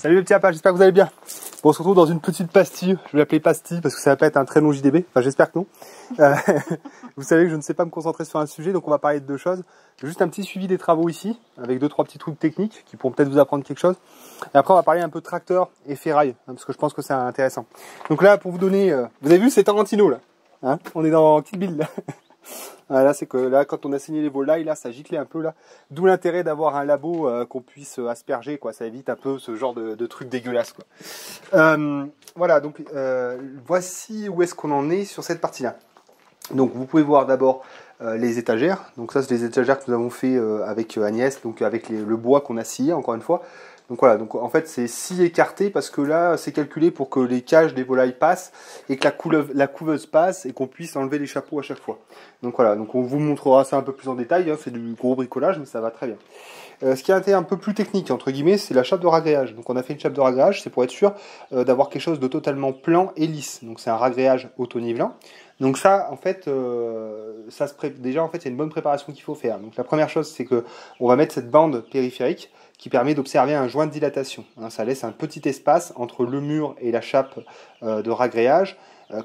Salut les petits lapins, j'espère que vous allez bien. Bon, on se retrouve dans une petite pastille. Je vais l'appeler pastille parce que ça va pas être un très long JDB. Enfin, j'espère que non. Vous savez que je ne sais pas me concentrer sur un sujet, donc on va parler de deux choses. Juste un petit suivi des travaux ici, avec deux trois petits trucs techniques qui pourront peut-être vous apprendre quelque chose. Et après, on va parler un peu de tracteur et ferraille, parce que je pense que c'est intéressant. Donc là, pour vous donner, vous avez vu, c'est Tarantino là. Hein, on est dans Kill Bill là. Voilà, c'est que là, quand on a signé les volailles, là, ça giclait un peu là. D'où l'intérêt d'avoir un labo qu'on puisse asperger, quoi. Ça évite un peu ce genre de trucs dégueulasses, quoi. Voilà, donc voici où est-ce qu'on en est sur cette partie-là. Donc, vous pouvez voir d'abord les étagères. Donc ça, c'est les étagères que nous avons fait avec Agnès, donc avec le bois qu'on a scié, encore une fois. Donc voilà, donc en fait c'est scie écarté parce que là c'est calculé pour que les cages des volailles passent et que la couveuse passe et qu'on puisse enlever les chapeaux à chaque fois. Donc voilà, donc on vous montrera ça un peu plus en détail, hein, c'est du gros bricolage mais ça va très bien. Ce qui a été un peu plus technique entre guillemets, c'est la chape de ragréage. Donc on a fait une chape de ragréage, c'est pour être sûr d'avoir quelque chose de totalement plan et lisse. Donc c'est un ragréage auto-nivelant. Donc ça, en fait, déjà en fait, il y a une bonne préparation qu'il faut faire. Donc la première chose, c'est que on va mettre cette bande périphérique qui permet d'observer un joint de dilatation. Hein, ça laisse un petit espace entre le mur et la chape de ragréage.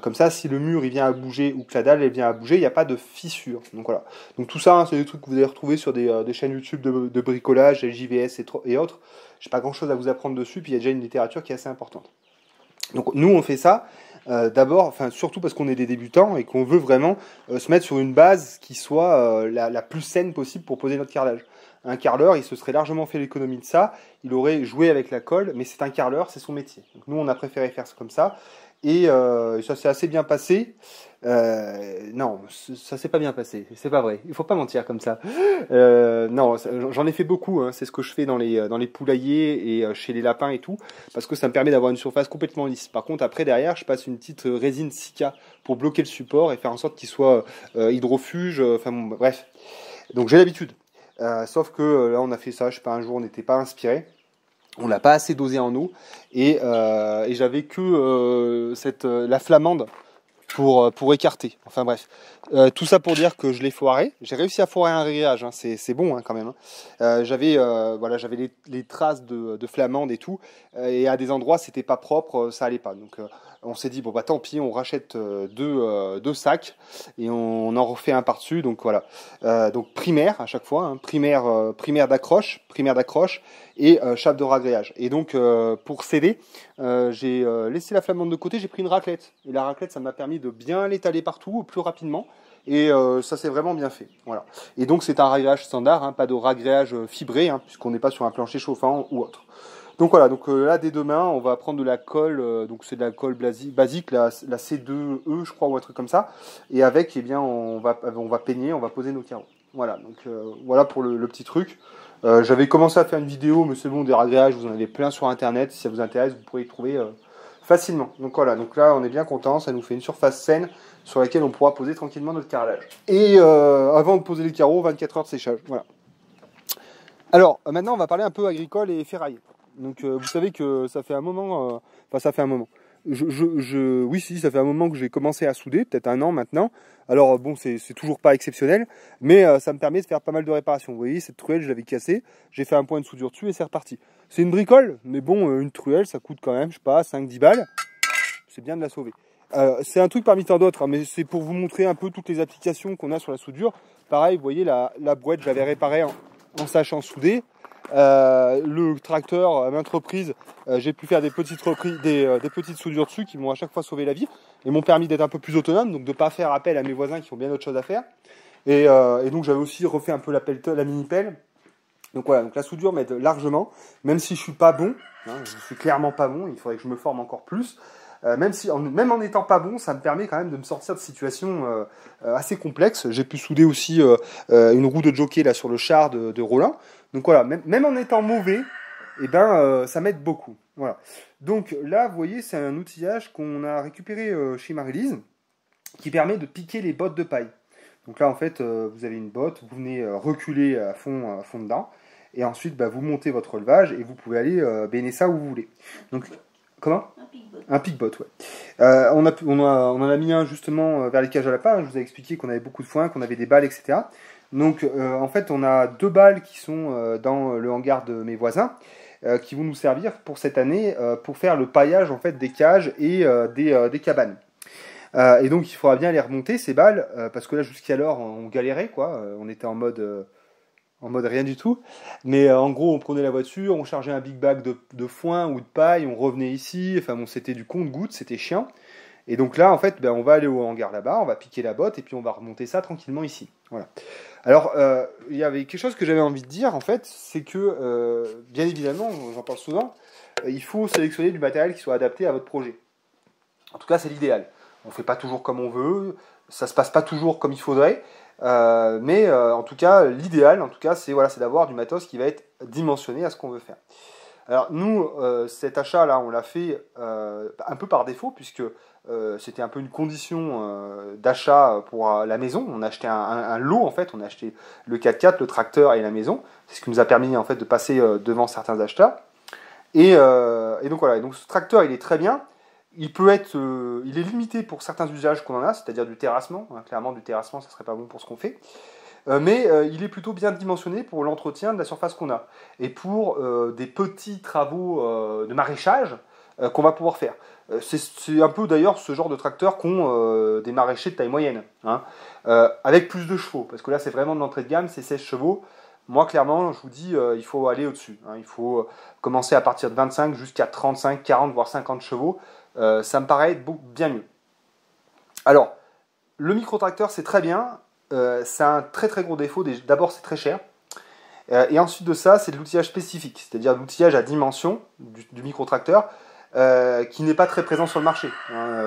Comme ça, si le mur il vient à bouger ou que la dalle elle vient à bouger, il n'y a pas de fissure. Donc voilà. Donc tout ça, hein, c'est des trucs que vous allez retrouver sur des chaînes YouTube de bricolage, JVS et autres. J'ai pas grand-chose à vous apprendre dessus, puis il y a déjà une littérature qui est assez importante. Donc nous, on fait ça. D'abord, enfin surtout parce qu'on est des débutants et qu'on veut vraiment se mettre sur une base qui soit la plus saine possible pour poser notre carrelage. Un carreleur, il se serait largement fait l'économie de ça, il aurait joué avec la colle, mais c'est un carreleur, c'est son métier. Donc nous, on a préféré faire ça comme ça, et ça s'est assez bien passé. Non, ça s'est pas bien passé, c'est pas vrai, il faut pas mentir comme ça. Non, j'en ai fait beaucoup, hein. C'est ce que je fais dans les poulaillers et chez les lapins et tout, parce que ça me permet d'avoir une surface complètement lisse. Par contre, après, derrière, je passe une petite résine Sika pour bloquer le support et faire en sorte qu'il soit hydrofuge, enfin bon, bref. Donc j'ai l'habitude. Sauf que là on a fait ça, je sais pas, un jour on n'était pas inspiré, on l'a pas assez dosé en eau et j'avais que la flamande pour écarter. Enfin bref, tout ça pour dire que je l'ai foiré. J'ai réussi à foirer un rayage, hein. C'est bon hein, quand même. Hein. J'avais les traces de flamande et tout, et à des endroits c'était pas propre, ça allait pas. Donc on s'est dit bon bah tant pis, on rachète deux sacs et on en refait un par-dessus. Donc voilà. Donc primaire à chaque fois, hein, primaire d'accroche et chape de ragréage. Et donc pour céder, j'ai laissé la flamande de côté, j'ai pris une raclette. Et la raclette, ça m'a permis de bien l'étaler partout plus rapidement. Et ça s'est vraiment bien fait. Voilà. Et donc c'est un ragréage standard, hein, pas de ragréage fibré, hein, puisqu'on n'est pas sur un plancher chauffant ou autre. Donc voilà, donc là dès demain, on va prendre de la colle, donc c'est de la colle basique, la C2E je crois, ou un truc comme ça. Et avec, eh bien, on va peigner, on va poser nos carreaux. Voilà, donc voilà pour le petit truc. J'avais commencé à faire une vidéo, mais c'est bon, des ragréages, vous en avez plein sur internet, si ça vous intéresse, vous pourrez y trouver facilement. Donc voilà, donc là on est bien content, ça nous fait une surface saine sur laquelle on pourra poser tranquillement notre carrelage. Et avant de poser les carreaux, 24 heures de séchage. Voilà. Alors maintenant on va parler un peu agricole et ferraille. Donc vous savez que ça fait un moment, enfin ça fait un moment. Oui, si, ça fait un moment que j'ai commencé à souder, peut-être un an maintenant. Alors bon, c'est toujours pas exceptionnel, mais ça me permet de faire pas mal de réparations. Vous voyez, cette truelle, je l'avais cassée, j'ai fait un point de soudure dessus et c'est reparti. C'est une bricole, mais bon, une truelle, ça coûte quand même, je sais pas, 5-10 balles. C'est bien de la sauver. C'est un truc parmi tant d'autres, hein, mais c'est pour vous montrer un peu toutes les applications qu'on a sur la soudure. Pareil, vous voyez, la boîte, j'avais réparé en sachant souder. Le tracteur, à maintes reprises, j'ai pu faire des petites soudures dessus qui m'ont à chaque fois sauvé la vie et m'ont permis d'être un peu plus autonome, donc de ne pas faire appel à mes voisins qui ont bien d'autres choses à faire. Et donc j'avais aussi refait un peu la mini-pelle. Donc voilà, donc la soudure m'aide largement, même si je suis pas bon, hein, je suis clairement pas bon, il faudrait que je me forme encore plus. Même en étant pas bon, ça me permet quand même de me sortir de situations assez complexes. J'ai pu souder aussi une roue de jockey là sur le char de Rollin. Donc voilà, même en étant mauvais, eh ben, ça m'aide beaucoup. Voilà. Donc là, vous voyez, c'est un outillage qu'on a récupéré chez Marie-Lise qui permet de piquer les bottes de paille. Donc là, en fait, vous avez une botte, vous venez reculer à fond dedans, et ensuite, bah, vous montez votre relevage et vous pouvez aller béner ça où vous voulez. Donc, comment ? Un pic-bot, ouais. On en a mis un justement vers les cages à lapins. Je vous ai expliqué qu'on avait beaucoup de foin, qu'on avait des balles, etc. Donc en fait, on a 2 balles qui sont dans le hangar de mes voisins. qui vont nous servir pour cette année pour faire le paillage en fait des cages et des cabanes. Et donc il faudra bien les remonter ces balles parce que là jusqu'alors on galérait quoi, on était en mode rien du tout. Mais en gros on prenait la voiture, on chargeait un big bag de foin ou de paille, on revenait ici, enfin bon c'était du compte-gouttes, c'était chiant. Et donc là, en fait, on va aller au hangar là-bas, on va piquer la botte et puis on va remonter ça tranquillement ici. Voilà. Alors, il y avait quelque chose que j'avais envie de dire, en fait, c'est que, bien évidemment, j'en parle souvent, il faut sélectionner du matériel qui soit adapté à votre projet. En tout cas, c'est l'idéal. On ne fait pas toujours comme on veut, ça ne se passe pas toujours comme il faudrait, mais en tout cas, l'idéal, en tout cas, c'est d'avoir du matos qui va être dimensionné à ce qu'on veut faire. Alors nous, cet achat-là, on l'a fait un peu par défaut, puisque c'était un peu une condition d'achat pour la maison. On a acheté un lot, en fait, on a acheté le 4x4, le tracteur et la maison. C'est ce qui nous a permis en fait, de passer devant certains acheteurs. Et donc voilà, et donc ce tracteur, il est très bien. Il est limité pour certains usages qu'on en a, c'est-à-dire du terrassement. Clairement, du terrassement, ça serait pas bon pour ce qu'on fait. Mais il est plutôt bien dimensionné pour l'entretien de la surface qu'on a et pour des petits travaux de maraîchage qu'on va pouvoir faire. C'est un peu d'ailleurs ce genre de tracteurs qu'ont des maraîchers de taille moyenne, hein, avec plus de chevaux, parce que là c'est vraiment de l'entrée de gamme, c'est 16 chevaux. Moi clairement je vous dis il faut aller au-dessus, hein, il faut commencer à partir de 25 jusqu'à 35, 40 voire 50 chevaux, ça me paraît bien mieux. Alors le micro-tracteur c'est très bien. C'est un très très gros défaut. D'abord, c'est très cher. Et ensuite de ça, c'est de l'outillage spécifique, c'est-à-dire de l'outillage à dimension du micro-tracteur qui n'est pas très présent sur le marché.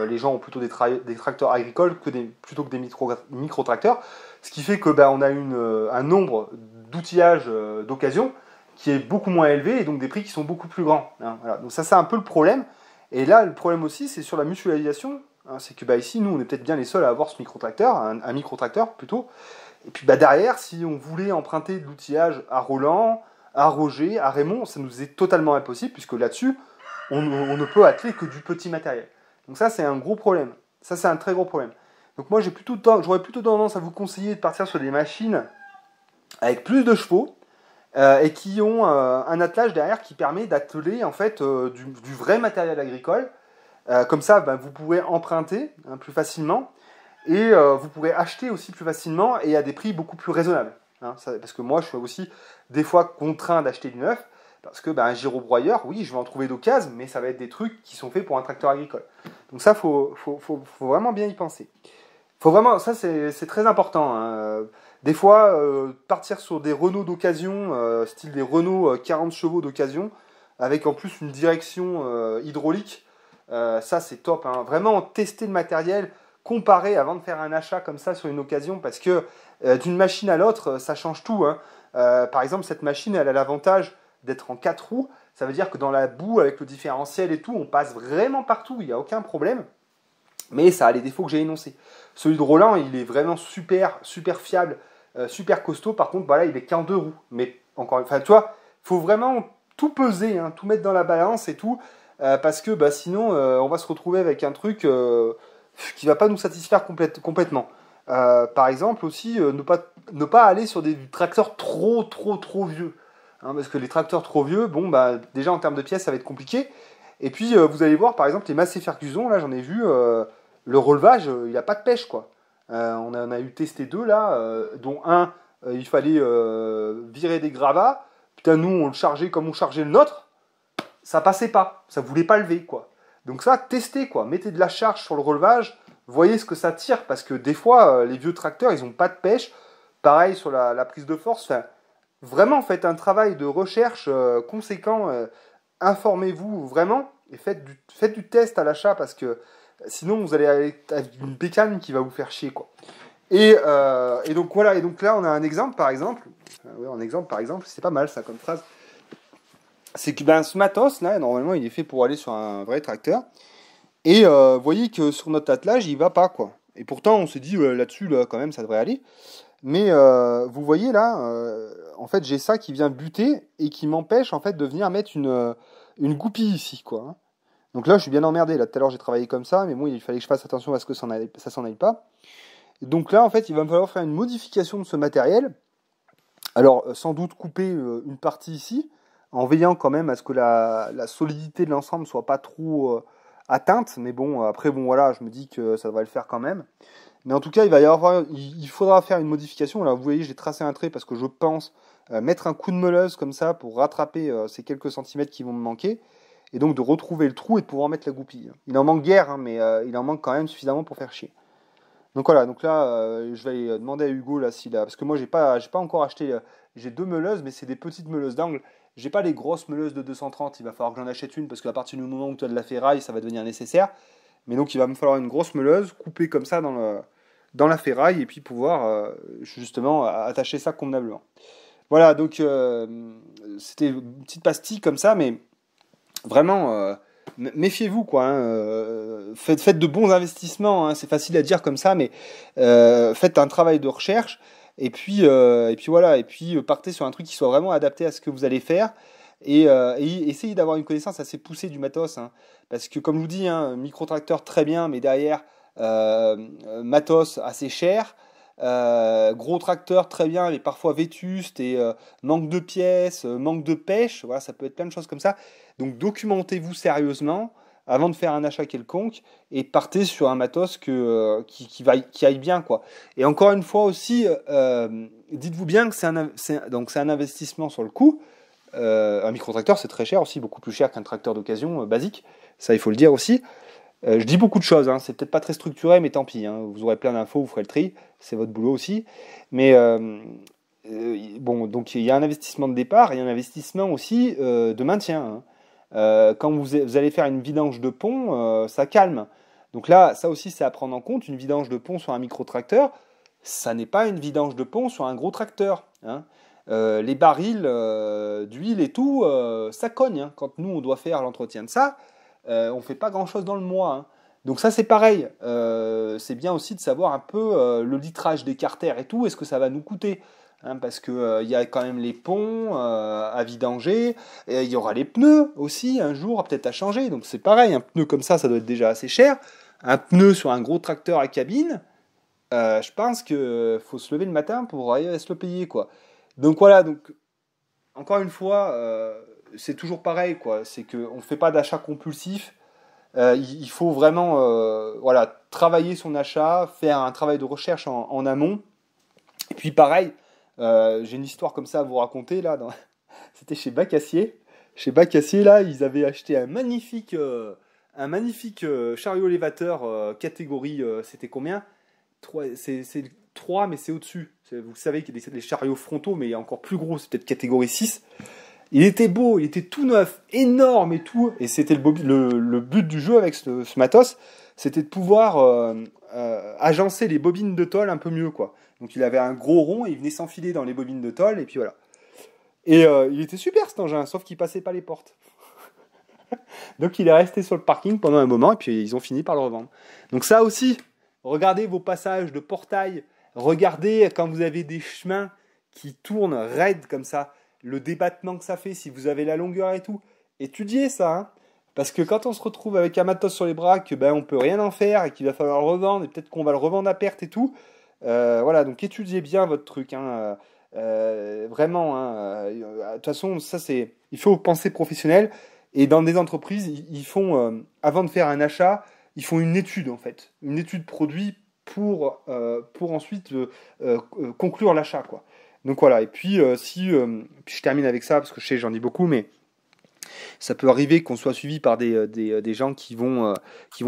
Les gens ont plutôt des tracteurs agricoles plutôt que des micro-tracteurs, ce qui fait que on a un nombre d'outillages d'occasion qui est beaucoup moins élevé et donc des prix qui sont beaucoup plus grands. Hein, voilà. Donc ça, c'est un peu le problème. Et là, le problème aussi, c'est sur la mutualisation. C'est que ici, nous, on est peut-être bien les seuls à avoir ce micro-tracteur, un micro-tracteur plutôt. Et puis derrière, si on voulait emprunter de l'outillage à Roland, à Roger, à Raymond, ça nous est totalement impossible, puisque là-dessus, on ne peut atteler que du petit matériel. Donc ça, c'est un gros problème. Ça, c'est un très gros problème. Donc moi, j'aurais plutôt tendance à vous conseiller de partir sur des machines avec plus de chevaux, et qui ont un attelage derrière qui permet d'atteler en fait du vrai matériel agricole. Comme ça, vous pouvez emprunter plus facilement et vous pourrez acheter aussi plus facilement et à des prix beaucoup plus raisonnables. Hein, parce que moi, je suis aussi des fois contraint d'acheter du neuf parce que un gyrobroyeur, oui, je vais en trouver d'occasion, mais ça va être des trucs qui sont faits pour un tracteur agricole. Donc ça, faut vraiment bien y penser. Faut vraiment, ça c'est très important. Hein. Des fois, partir sur des Renault d'occasion, style des Renault 40 chevaux d'occasion, avec en plus une direction hydraulique. Ça c'est top, hein. Vraiment tester le matériel, comparer avant de faire un achat comme ça sur une occasion, parce que d'une machine à l'autre, ça change tout, hein. Par exemple, cette machine, elle a l'avantage d'être en 4 roues, ça veut dire que dans la boue, avec le différentiel et tout, on passe vraiment partout, il n'y a aucun problème, mais ça a les défauts que j'ai énoncés. Celui de Roland, il est vraiment super, super fiable, super costaud, par contre, il est qu'en 2 roues, mais encore, enfin, tu vois, il faut vraiment tout peser, hein, tout mettre dans la balance et tout, parce que sinon on va se retrouver avec un truc qui va pas nous satisfaire complètement. Par exemple aussi ne pas aller sur des tracteurs trop vieux, hein, parce que les tracteurs trop vieux, déjà en termes de pièces ça va être compliqué. Et puis vous allez voir par exemple les Massey Ferguson, là j'en ai vu, le relevage il a pas de pêche quoi. On a eu testé 2 là, dont un il fallait virer des gravats. Putain, nous on le chargeait comme on chargeait le nôtre. Ça passait pas, ça voulait pas lever quoi. Donc ça, testez quoi, mettez de la charge sur le relevage, voyez ce que ça tire, parce que des fois, les vieux tracteurs, ils ont pas de pêche. Pareil sur la prise de force. Enfin, vraiment, faites un travail de recherche conséquent, informez-vous vraiment, et faites du test à l'achat, parce que sinon, vous allez avec une bécane qui va vous faire chier quoi. Et donc voilà, et donc là, on a un exemple par exemple. C'est pas mal ça comme phrase. C'est que ce matos là, normalement, il est fait pour aller sur un vrai tracteur. Et vous voyez que sur notre attelage, il va pas quoi. Et pourtant, on s'est dit là-dessus, là, quand même, ça devrait aller. Mais vous voyez là, en fait, j'ai ça qui vient buter et qui m'empêche en fait de venir mettre une goupille ici quoi. Hein. Donc là, je suis bien emmerdé. Là, tout à l'heure, j'ai travaillé comme ça, mais bon, il fallait que je fasse attention à ce que ça s'en aille pas. Donc là, en fait, il va me falloir faire une modification de ce matériel. Alors, sans doute couper une partie ici. en veillant quand même à ce que la solidité de l'ensemble soit pas trop atteinte. Mais bon, après, bon, voilà, je me dis que ça devrait le faire quand même. Mais en tout cas, il faudra faire une modification. Là, vous voyez, j'ai tracé un trait parce que je pense mettre un coup de meuleuse comme ça pour rattraper ces quelques centimètres qui vont me manquer. Et donc de retrouver le trou et de pouvoir mettre la goupille. Il en manque guère, hein, mais il en manque quand même suffisamment pour faire chier. Donc voilà, donc là, je vais aller demander à Hugo là s'il a, parce que moi j'ai pas encore acheté, j'ai 2 meuleuses, mais c'est des petites meuleuses d'angle. J'ai pas les grosses meuleuses de 230. Il va falloir que j'en achète une parce qu'à partir du moment où tu as de la ferraille, ça va devenir nécessaire. Mais donc il va me falloir une grosse meuleuse coupée comme ça dans la ferraille et puis pouvoir justement attacher ça convenablement. Voilà, donc c'était une petite pastille comme ça, mais vraiment, méfiez-vous, quoi. Hein, faites de bons investissements. Hein, c'est facile à dire comme ça, mais faites un travail de recherche. Et puis voilà. Et puis partez sur un truc qui soit vraiment adapté à ce que vous allez faire. Et essayez d'avoir une connaissance assez poussée du matos. Hein, parce que, comme je vous dis, hein, micro-tracteur très bien, mais derrière, matos assez cher. Gros tracteur très bien, mais parfois vétuste et manque de pièces, manque de pêche. Voilà, ça peut être plein de choses comme ça. Donc documentez-vous sérieusement avant de faire un achat quelconque et partez sur un matos qui aille bien, quoi. Et encore une fois aussi, dites-vous bien que c'est un investissement sur le coup. Un micro-tracteur, c'est très cher aussi, beaucoup plus cher qu'un tracteur d'occasion basique. Ça, il faut le dire aussi. Je dis beaucoup de choses, hein. C'est peut-être pas très structuré, mais tant pis. Hein. Vous aurez plein d'infos, vous ferez le tri. C'est votre boulot aussi. Mais bon, donc il y a un investissement de départ et un investissement aussi de maintien. Hein. Quand vous allez faire une vidange de pont, ça calme. Donc là, ça aussi, c'est à prendre en compte. Une vidange de pont sur un micro-tracteur, ça n'est pas une vidange de pont sur un gros tracteur. Hein. Les barils d'huile et tout, ça cogne. Hein. Quand nous, on doit faire l'entretien de ça, on ne fait pas grand-chose dans le mois. Hein. Donc ça, c'est pareil. C'est bien aussi de savoir un peu le litrage des carters et tout. Est-ce que ça va nous coûter? Hein, parce que y a quand même les ponts à vidanger, il y aura les pneus aussi un jour peut-être à changer, donc c'est pareil, un pneu comme ça doit être déjà assez cher, un pneu sur un gros tracteur à cabine, je pense que faut se lever le matin pour aller se le payer, quoi. Donc voilà, donc encore une fois, c'est toujours pareil, quoi, c'est qu'on ne fait pas d'achat compulsif, il faut vraiment voilà, travailler son achat, faire un travail de recherche en amont, et puis pareil, j'ai une histoire comme ça à vous raconter là. C'était chez Bacassier. Chez Bacassier là, ils avaient acheté un magnifique chariot élévateur catégorie. C'était combien? 3, c'est 3, mais c'est au-dessus. Vous savez qu'il y a des chariots frontaux, mais il y a encore plus gros. C'est peut-être catégorie 6. Il était beau, il était tout neuf, énorme et tout. Et c'était le but du jeu avec ce matos, c'était de pouvoir agencer les bobines de tôle un peu mieux, quoi. Donc il avait un gros rond et il venait s'enfiler dans les bobines de tôle et puis voilà. Et il était super cet engin, sauf qu'il passait pas les portes. Donc il est resté sur le parking pendant un moment et puis ils ont fini par le revendre. Donc ça aussi, regardez vos passages de portail, regardez quand vous avez des chemins qui tournent raides comme ça, le débattement que ça fait, si vous avez la longueur et tout. Étudiez ça, hein. Parce que quand on se retrouve avec un matos sur les bras, que on peut rien en faire et qu'il va falloir le revendre et peut-être qu'on va le revendre à perte et tout. Voilà, donc étudiez bien votre truc, hein, vraiment. Hein, de toute façon, il faut penser professionnel. Et dans des entreprises, ils font, avant de faire un achat, ils font une étude en fait, une étude produit pour ensuite conclure l'achat, quoi. Donc voilà. Et puis puis je termine avec ça parce que je sais j'en dis beaucoup, mais ça peut arriver qu'on soit suivi par des gens qui vont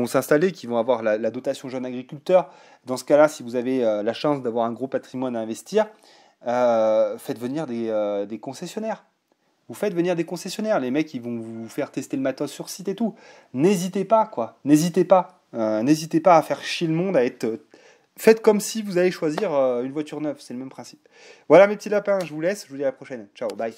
s'installer, qui vont avoir la dotation jeune agriculteur. Dans ce cas-là, si vous avez la chance d'avoir un gros patrimoine à investir, faites venir des concessionnaires. Vous faites venir des concessionnaires. Les mecs, ils vont vous faire tester le matos sur site et tout. N'hésitez pas, quoi. N'hésitez pas. N'hésitez pas à faire chier le monde, à être... Faites comme si vous allez choisir une voiture neuve. C'est le même principe. Voilà mes petits lapins, je vous laisse. Je vous dis à la prochaine. Ciao, bye.